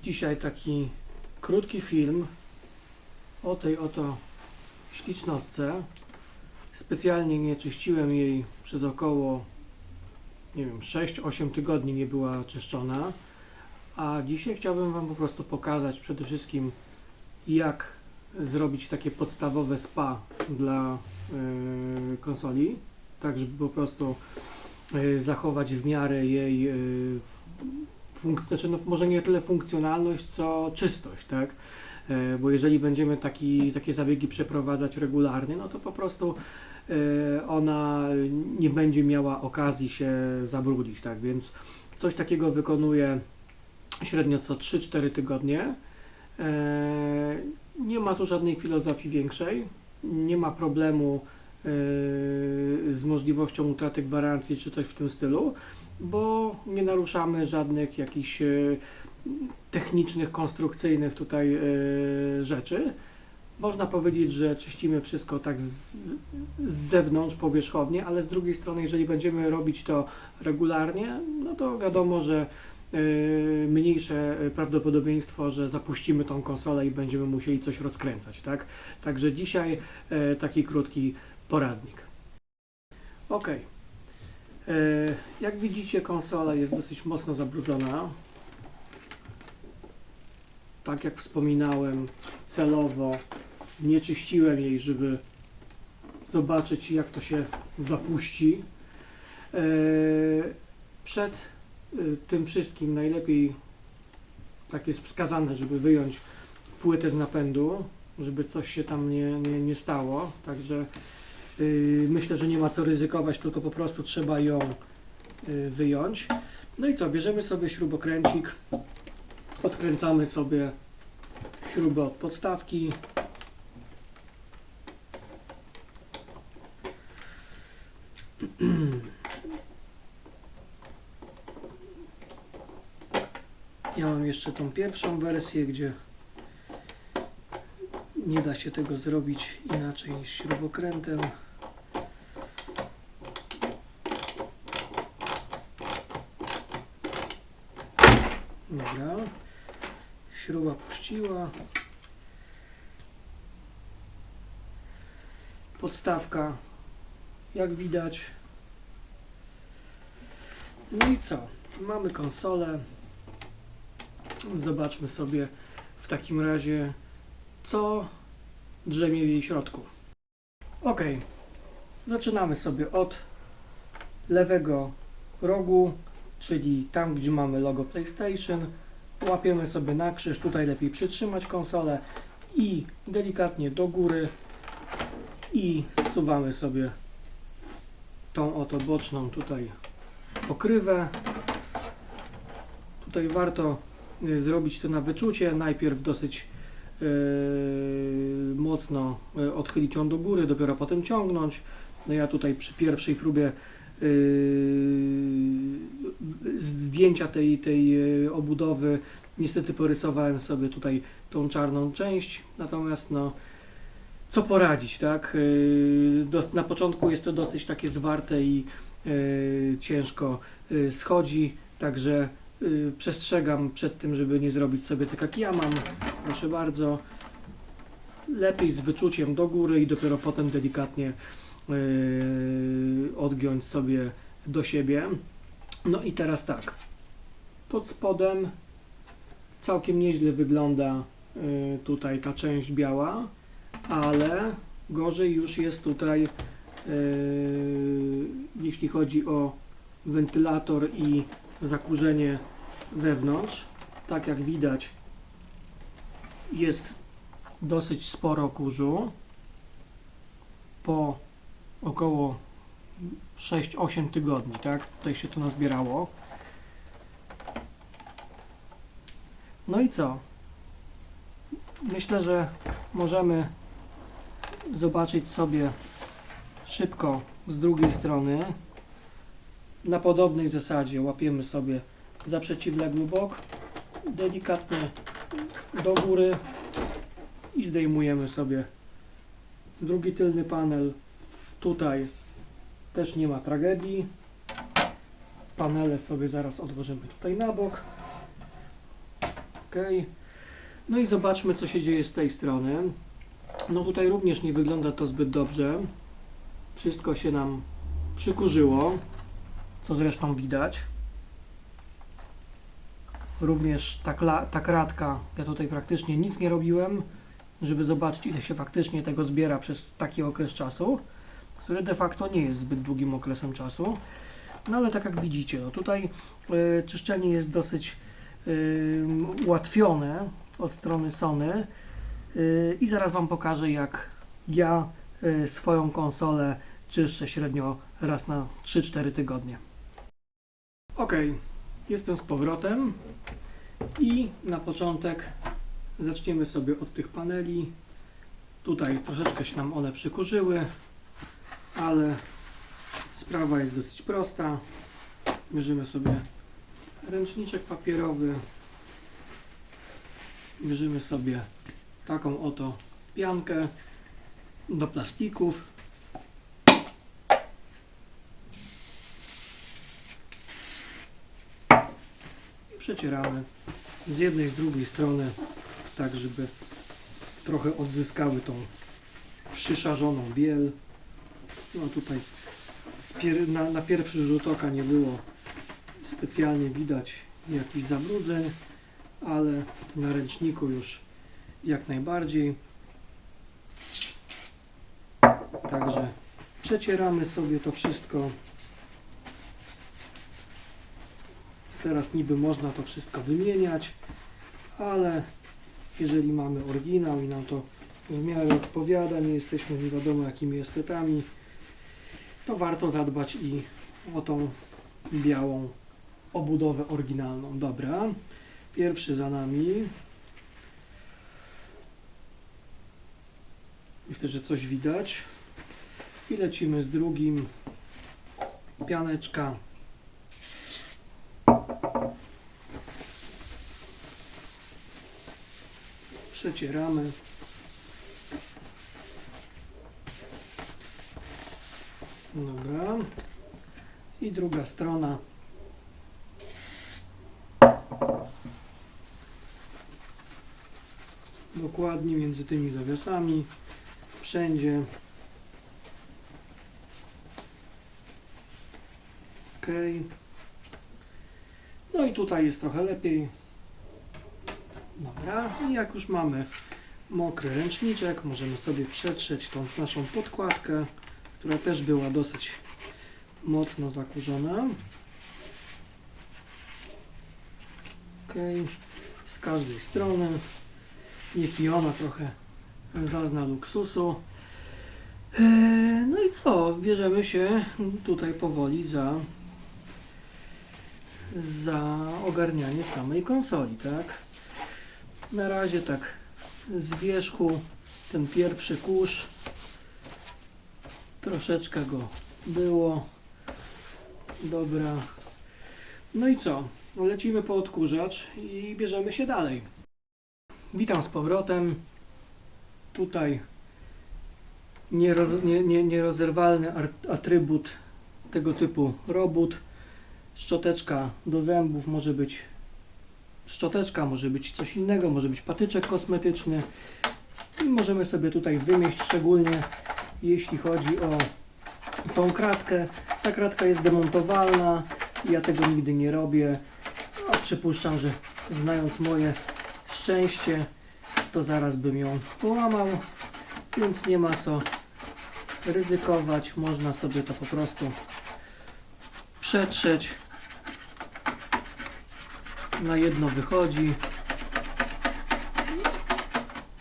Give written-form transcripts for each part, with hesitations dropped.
Dzisiaj taki krótki film o tej oto ślicznotce. Specjalnie nie czyściłem jej przez około, nie wiem, 6-8 tygodni nie była czyszczona. A dzisiaj chciałbym Wam po prostu pokazać przede wszystkim, jak zrobić takie podstawowe spa dla konsoli, tak żeby po prostu zachować w miarę jej znaczy no może nie tyle funkcjonalność, co czystość, tak? Bo jeżeli będziemy takie zabiegi przeprowadzać regularnie, no to po prostu ona nie będzie miała okazji się zabrudzić, tak? Więc coś takiego wykonuję średnio co 3-4 tygodnie. Nie ma tu żadnej filozofii większej, nie ma problemu z możliwością utraty gwarancji czy coś w tym stylu, bo nie naruszamy żadnych jakichś technicznych, konstrukcyjnych tutaj rzeczy. Można powiedzieć, że czyścimy wszystko tak z zewnątrz powierzchownie, ale z drugiej strony, jeżeli będziemy robić to regularnie, no to wiadomo, że mniejsze prawdopodobieństwo, że zapuścimy tą konsolę i będziemy musieli coś rozkręcać, tak? Także dzisiaj taki krótki poradnik. Ok. Jak widzicie, konsola jest dosyć mocno zabrudzona. Tak jak wspominałem, celowo nie czyściłem jej, żeby zobaczyć, jak to się zapuści. Przed tym wszystkim najlepiej, tak jest wskazane, żeby wyjąć płytę z napędu, żeby coś się tam nie stało. Także myślę, że nie ma co ryzykować, tylko po prostu trzeba ją wyjąć. No i co, bierzemy sobie śrubokręcik, odkręcamy sobie śrubę od podstawki. Ja mam jeszcze tą pierwszą wersję, gdzie nie da się tego zrobić inaczej niż śrubokrętem. Dobra, śruba puściła. Podstawka, jak widać. No i co? Mamy konsolę. Zobaczmy sobie w takim razie, co drzemie w jej środku. Ok, zaczynamy sobie od lewego rogu, czyli tam, gdzie mamy logo PlayStation. Łapiemy sobie na krzyż, tutaj lepiej przytrzymać konsolę i delikatnie do góry i zsuwamy sobie tą oto boczną tutaj pokrywę. Tutaj warto zrobić to na wyczucie, najpierw dosyć mocno odchylić ją do góry, dopiero potem ciągnąć. No ja tutaj przy pierwszej próbie zdjęcia tej obudowy niestety porysowałem sobie tutaj tą czarną część, natomiast no co poradzić, tak? Na początku jest to dosyć takie zwarte i ciężko schodzi, także przestrzegam przed tym, żeby nie zrobić sobie tak jak ja mam. Proszę bardzo, lepiej z wyczuciem do góry i dopiero potem delikatnie odgiąć sobie do siebie. No i teraz tak, pod spodem całkiem nieźle wygląda tutaj ta część biała, ale gorzej już jest tutaj jeśli chodzi o wentylator i zakurzenie wewnątrz. Tak jak widać, jest dosyć sporo kurzu. Po około 6-8 tygodni, tak? Tutaj się to nazbierało. No i co? Myślę, że możemy zobaczyć sobie szybko z drugiej strony. Na podobnej zasadzie łapiemy sobie za przeciwległy bok, delikatnie do góry i zdejmujemy sobie drugi tylny panel. Tutaj też nie ma tragedii. Panele sobie zaraz odłożymy tutaj na bok. ok. No i zobaczmy, co się dzieje z tej strony. No tutaj również nie wygląda to zbyt dobrze. Wszystko się nam przykurzyło, co zresztą widać. Również ta kratka, ja tutaj praktycznie nic nie robiłem, żeby zobaczyć, ile się faktycznie tego zbiera przez taki okres czasu, który de facto nie jest zbyt długim okresem czasu. No ale tak jak widzicie, no tutaj czyszczenie jest dosyć ułatwione od strony Sony i zaraz Wam pokażę, jak ja swoją konsolę czyszczę średnio raz na 3-4 tygodnie. Ok, jestem z powrotem i na początek zaczniemy sobie od tych paneli. Tutaj troszeczkę się nam one przykurzyły, ale sprawa jest dosyć prosta. Bierzemy sobie ręczniczek papierowy, bierzemy sobie taką oto piankę do plastików. I przecieramy z jednej i z drugiej strony, tak żeby trochę odzyskały tą przyszarzoną biel. No tutaj na pierwszy rzut oka nie było specjalnie widać jakichś zabrudzeń, ale na ręczniku już jak najbardziej. Także przecieramy sobie to wszystko. Teraz niby można to wszystko wymieniać, ale jeżeli mamy oryginał i nam to w miarę odpowiada, nie jesteśmy nie wiadomo jakimi estetami, to warto zadbać i o tą białą obudowę oryginalną. Dobra, pierwszy za nami. Myślę, że coś widać. I lecimy z drugim. Pianeczka. Przecieramy. Dobra. I druga strona. Dokładnie między tymi zawiasami. Wszędzie. Ok. No i tutaj jest trochę lepiej. Dobra. I jak już mamy mokry ręczniczek, możemy sobie przetrzeć tą naszą podkładkę, która też była dosyć mocno zakurzona. Ok. Z każdej strony. Niech i ona trochę zazna luksusu. No i co? Bierzemy się tutaj powoli za ogarnianie samej konsoli, tak? Na razie tak z wierzchu ten pierwszy kurz, troszeczkę go było. Dobra. No i co? Lecimy po odkurzacz i bierzemy się dalej. Witam z powrotem. Tutaj nierozerwalny atrybut tego typu robót. Szczoteczka do zębów może być szczoteczka, może być coś innego, może być patyczek kosmetyczny. I możemy sobie tutaj wymieść, szczególnie jeśli chodzi o tą kratkę. Ta kratka jest demontowalna. Ja tego nigdy nie robię. A przypuszczam, że znając moje szczęście, to zaraz bym ją połamał, więc nie ma co ryzykować. Można sobie to po prostu przetrzeć. Na jedno wychodzi.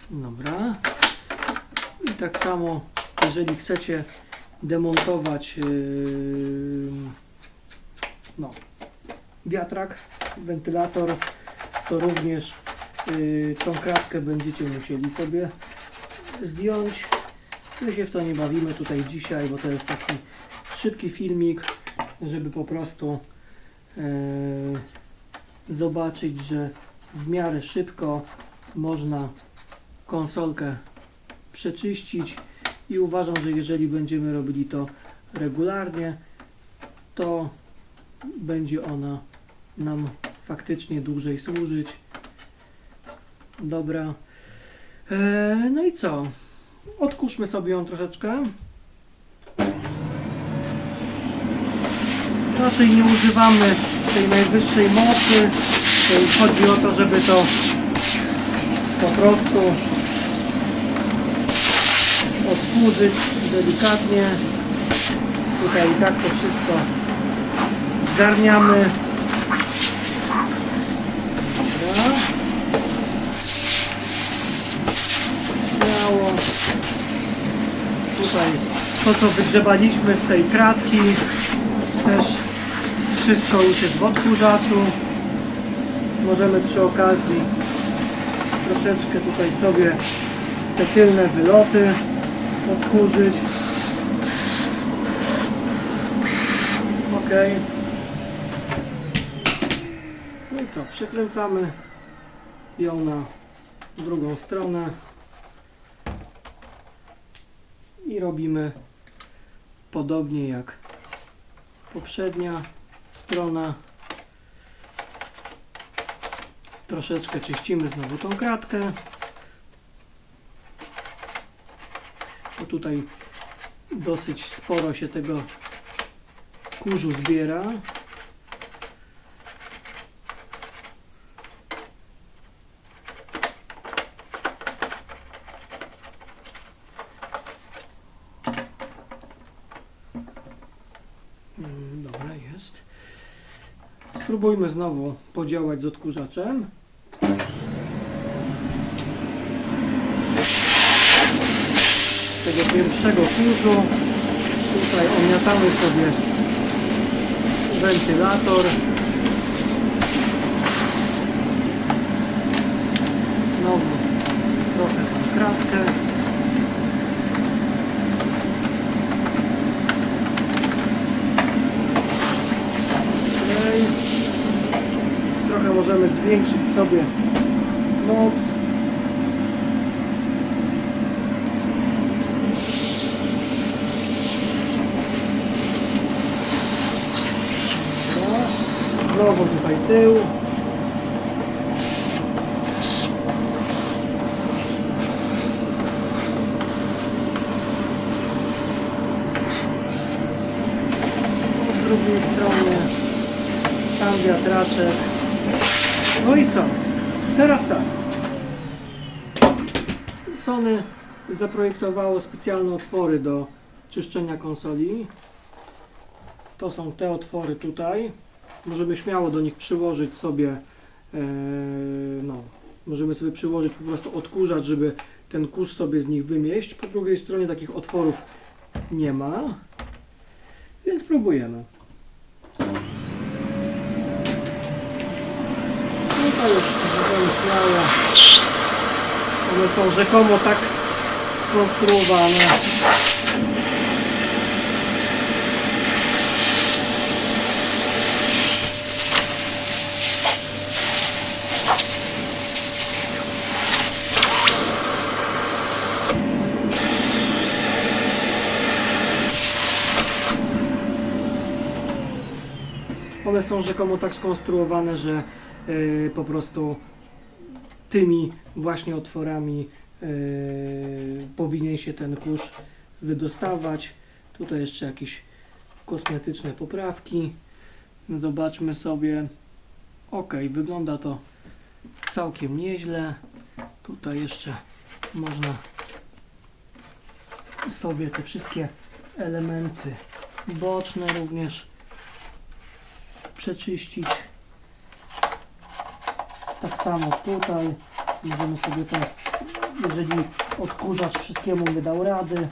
Dobra. I tak samo, jeżeli chcecie demontować wiatrak, wentylator, to również tą kratkę będziecie musieli sobie zdjąć. My się w to nie bawimy tutaj dzisiaj, bo to jest taki szybki filmik, żeby po prostu zobaczyć, że w miarę szybko można konsolkę przeczyścić i uważam, że jeżeli będziemy robili to regularnie, to będzie ona nam faktycznie dłużej służyć. Dobra. No i co? Odkurzmy sobie ją troszeczkę. Raczej nie używamy tej najwyższej mocy. Chodzi o to, żeby to po prostu odkurzyć delikatnie. Tutaj i tak to wszystko zgarniamy. Dobra. Śmiało. Tutaj to, co wygrzebaliśmy z tej kratki, też wszystko już jest w odkurzaczu. Możemy przy okazji troszeczkę tutaj sobie te tylne wyloty odkurzyć. Ok. No i co? Przekręcamy ją na drugą stronę i robimy podobnie jak poprzednia strona. Troszeczkę czyścimy znowu tą kratkę, bo tutaj dosyć sporo się tego kurzu zbiera. Dobra, jest. Spróbujmy znowu podziałać z odkurzaczem. Z tego pierwszego kurzu tutaj omiatamy sobie wentylator. Znowu trochę tą kratkę. Trochę możemy zwiększyć sobie moc. Znowu tutaj tył. Po drugiej stronie sam wiatraczek. No i co? Teraz tak. Sony zaprojektowało specjalne otwory do czyszczenia konsoli. To są te otwory tutaj. Możemy śmiało do nich przyłożyć sobie, możemy sobie przyłożyć po prostu odkurzacz, żeby ten kurz sobie z nich wymieść. Po drugiej stronie takich otworów nie ma, więc próbujemy. Tutaj już możemy śmiało. One są rzekomo tak skonstruowane. One są rzekomo tak skonstruowane, że po prostu tymi właśnie otworami powinien się ten kurz wydostawać. Tutaj jeszcze jakieś kosmetyczne poprawki. Zobaczmy sobie. Ok, wygląda to całkiem nieźle. Tutaj jeszcze można sobie te wszystkie elementy boczne również przeczyścić. Tak samo tutaj możemy sobie to, jeżeli odkurzacz wszystkiemu nie dał rady,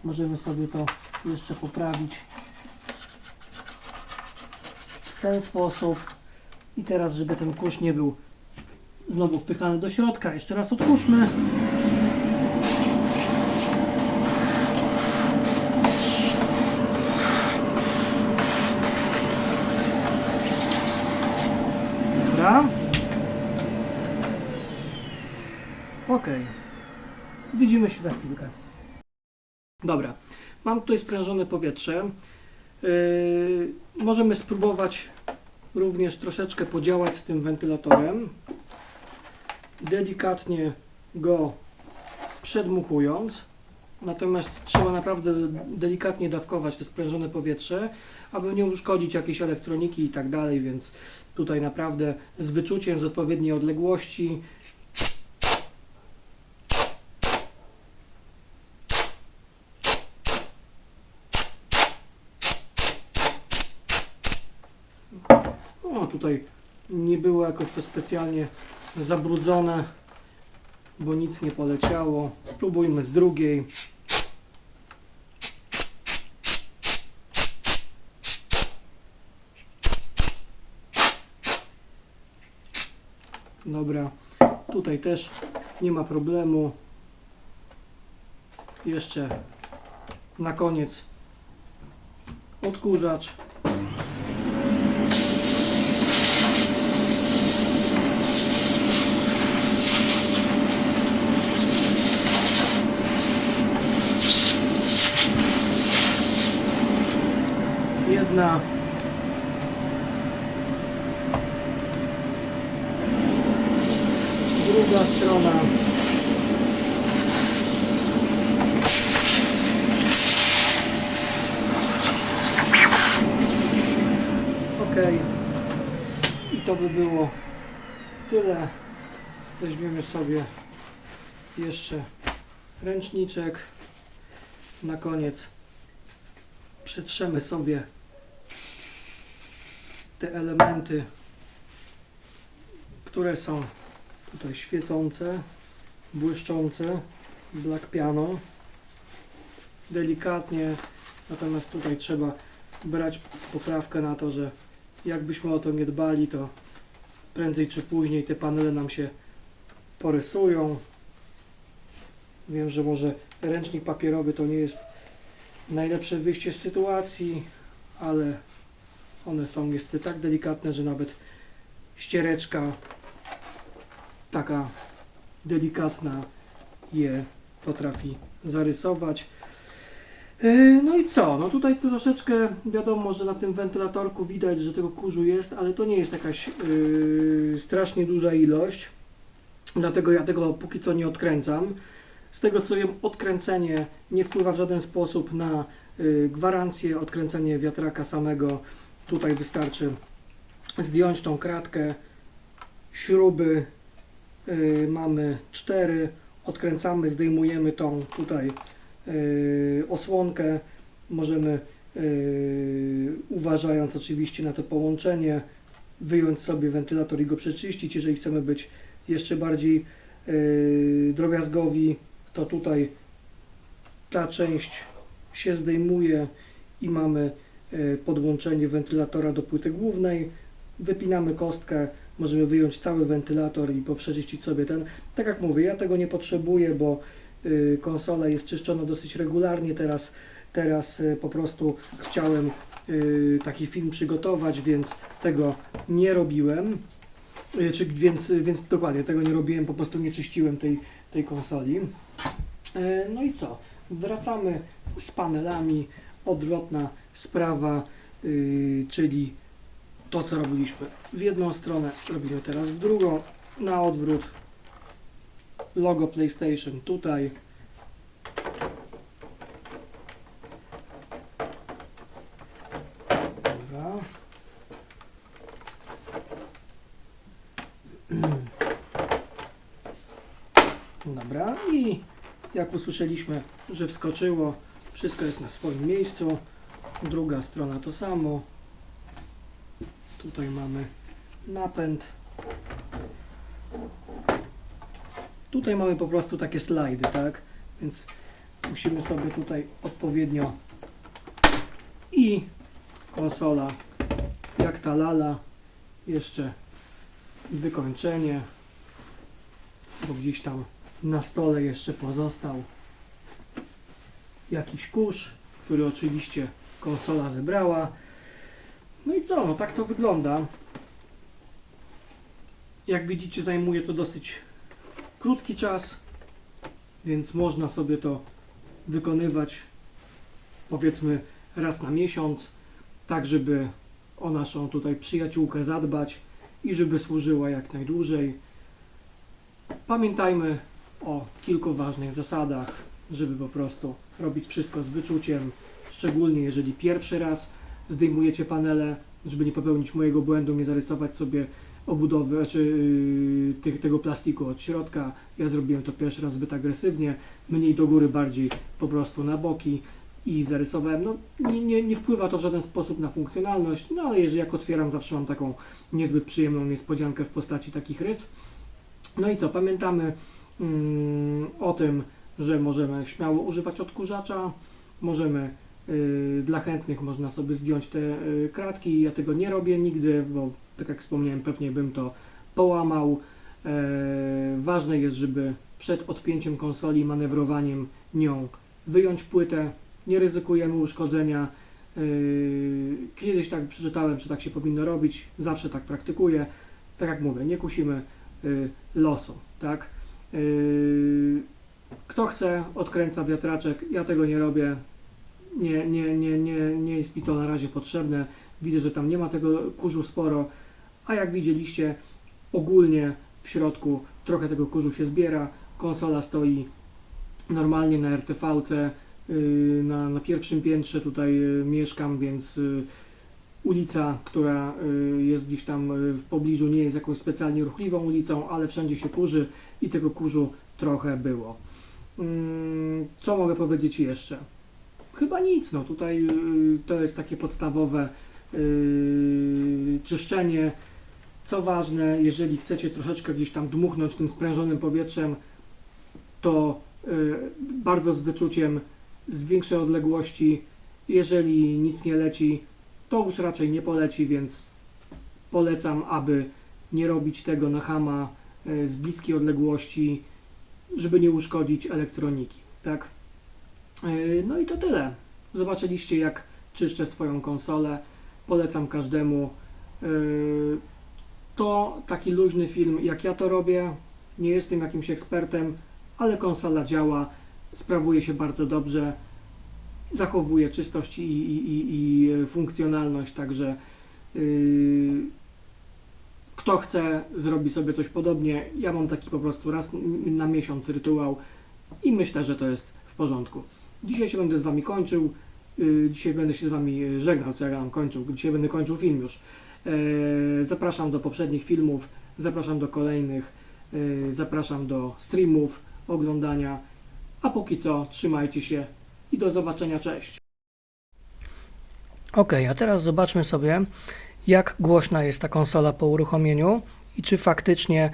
możemy sobie to jeszcze poprawić w ten sposób. I teraz, żeby ten kurz nie był znowu wpychany do środka, jeszcze raz odkurzmy. Dobra. Ok. Widzimy się za chwilkę. Dobra. Mam tutaj sprężone powietrze. Możemy spróbować również troszeczkę podziałać z tym wentylatorem. delikatnie go przedmuchując. Natomiast trzeba naprawdę delikatnie dawkować to sprężone powietrze, aby nie uszkodzić jakiejś elektroniki i tak dalej, więc tutaj naprawdę z wyczuciem, z odpowiedniej odległości. O, tutaj nie było jakoś to specjalnie zabrudzone, bo nic nie poleciało. Spróbujmy z drugiej. Dobra, tutaj też nie ma problemu. Jeszcze na koniec odkurzacz. Jedna. Druga strona. Ok. I to by było tyle. Weźmiemy sobie jeszcze ręczniczek. Na koniec przetrzemy sobie te elementy, które są tutaj świecące, błyszczące, black piano, delikatnie, natomiast tutaj trzeba brać poprawkę na to, że jakbyśmy o to nie dbali, to prędzej czy później te panele nam się porysują. Wiem, że może ręcznik papierowy to nie jest najlepsze wyjście z sytuacji, ale one są niestety tak delikatne, że nawet ściereczka taka delikatna je potrafi zarysować. No i co? No tutaj troszeczkę wiadomo, że na tym wentylatorku widać, że tego kurzu jest, ale to nie jest jakaś strasznie duża ilość. Dlatego ja tego póki co nie odkręcam. Z tego co wiem, odkręcenie nie wpływa w żaden sposób na gwarancję, odkręcenie wiatraka samego. Tutaj wystarczy zdjąć tą kratkę, śruby mamy 4, odkręcamy, zdejmujemy tą tutaj osłonkę, możemy uważając oczywiście na to połączenie, wyjąć sobie wentylator i go przeczyścić. Jeżeli chcemy być jeszcze bardziej drobiazgowi, to tutaj ta część się zdejmuje i mamy podłączenie wentylatora do płyty głównej. Wypinamy kostkę, możemy wyjąć cały wentylator i poprzeczyścić sobie ten. Tak jak mówię, ja tego nie potrzebuję, bo konsola jest czyszczona dosyć regularnie. Teraz po prostu chciałem taki film przygotować, więc tego nie robiłem. Więc dokładnie tego nie robiłem, po prostu nie czyściłem tej konsoli. No i co? Wracamy z panelami. Odwrotna sprawa, czyli to, co robiliśmy w jedną stronę, robimy teraz w drugą, na odwrót. Logo PlayStation tutaj. Dobra. Dobra, i jak usłyszeliśmy, że wskoczyło, wszystko jest na swoim miejscu. Druga strona to samo. Tutaj mamy napęd. Tutaj mamy po prostu takie slajdy, tak? Więc musimy sobie tutaj odpowiednio i konsola jak ta lala, jeszcze wykończenie, bo gdzieś tam na stole jeszcze pozostał jakiś kurz, który oczywiście konsola zebrała. No i co? No tak to wygląda. Jak widzicie, zajmuje to dosyć krótki czas, więc można sobie to wykonywać powiedzmy raz na miesiąc, tak żeby o naszą tutaj przyjaciółkę zadbać i żeby służyła jak najdłużej. Pamiętajmy o kilku ważnych zasadach, żeby po prostu robić wszystko z wyczuciem, szczególnie jeżeli pierwszy raz zdejmujecie panele, żeby nie popełnić mojego błędu, nie zarysować sobie obudowy, tego plastiku od środka. Ja zrobiłem to pierwszy raz zbyt agresywnie, mniej do góry, bardziej po prostu na boki i zarysowałem. No, nie wpływa to w żaden sposób na funkcjonalność, no ale jeżeli jak otwieram, zawsze mam taką niezbyt przyjemną niespodziankę w postaci takich rys. No i co, pamiętamy o tym, że możemy śmiało używać odkurzacza, możemy dla chętnych można sobie zdjąć te kratki. Ja tego nie robię nigdy, bo tak jak wspomniałem, pewnie bym to połamał. Ważne jest, żeby przed odpięciem konsoli, manewrowaniem nią wyjąć płytę, nie ryzykujemy uszkodzenia. Kiedyś tak przeczytałem, że tak się powinno robić, zawsze tak praktykuję. Tak jak mówię, nie kusimy losu, tak? Kto chce, odkręca wiatraczek, ja tego nie robię, nie jest mi to na razie potrzebne. Widzę, że tam nie ma tego kurzu sporo, a jak widzieliście, ogólnie w środku trochę tego kurzu się zbiera. Konsola stoi normalnie na RTV-ce, na pierwszym piętrze tutaj mieszkam, więc ulica, która jest gdzieś tam w pobliżu, nie jest jakąś specjalnie ruchliwą ulicą, ale wszędzie się kurzy i tego kurzu trochę było. Co mogę powiedzieć jeszcze? Chyba nic, no tutaj to jest takie podstawowe czyszczenie. Co ważne, jeżeli chcecie troszeczkę gdzieś tam dmuchnąć tym sprężonym powietrzem, to bardzo z wyczuciem, z większej odległości. Jeżeli nic nie leci, to już raczej nie poleci, więc polecam, aby nie robić tego na chama z bliskiej odległości, żeby nie uszkodzić elektroniki, tak? No i to tyle. Zobaczyliście, jak czyszczę swoją konsolę. Polecam każdemu. To taki luźny film, jak ja to robię. Nie jestem jakimś ekspertem, ale konsola działa, sprawuje się bardzo dobrze, zachowuje czystość i funkcjonalność, także kto chce, zrobi sobie coś podobnie. Ja mam taki po prostu raz na miesiąc rytuał i myślę, że to jest w porządku. Dzisiaj się będę z Wami kończył, dzisiaj będę się z Wami żegnał, co ja mam kończył, dzisiaj będę kończył film już. Zapraszam do poprzednich filmów, zapraszam do kolejnych, zapraszam do streamów, oglądania, a póki co trzymajcie się i do zobaczenia, cześć. Ok, a teraz zobaczmy sobie, jak głośna jest ta konsola po uruchomieniu i czy faktycznie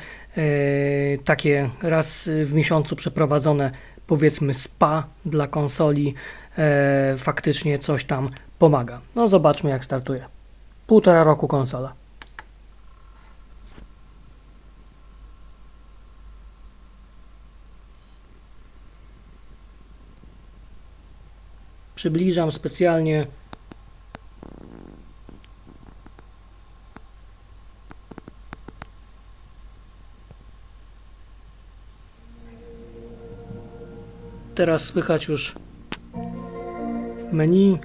takie raz w miesiącu przeprowadzone, powiedzmy, spa dla konsoli faktycznie coś tam pomaga. No zobaczmy, jak startuje. 1,5 roku konsola. Przybliżam specjalnie. Teraz słychać już menu.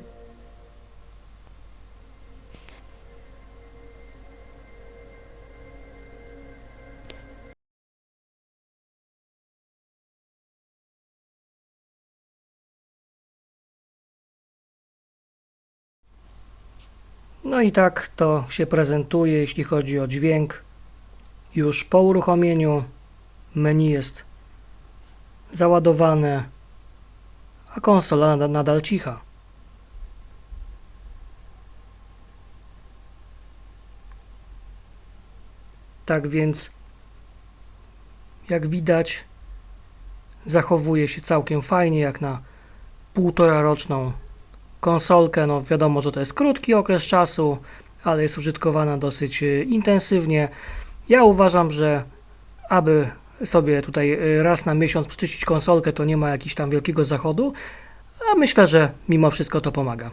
No i tak to się prezentuje, jeśli chodzi o dźwięk. Już po uruchomieniu menu jest załadowane, a konsola nadal cicha. Tak więc, jak widać, zachowuje się całkiem fajnie, jak na 1,5-roczną konsolkę. No wiadomo, że to jest krótki okres czasu, ale jest użytkowana dosyć intensywnie. Ja uważam, że aby sobie tutaj raz na miesiąc przyczyścić konsolkę, to nie ma jakiegoś tam wielkiego zachodu, a myślę, że mimo wszystko to pomaga.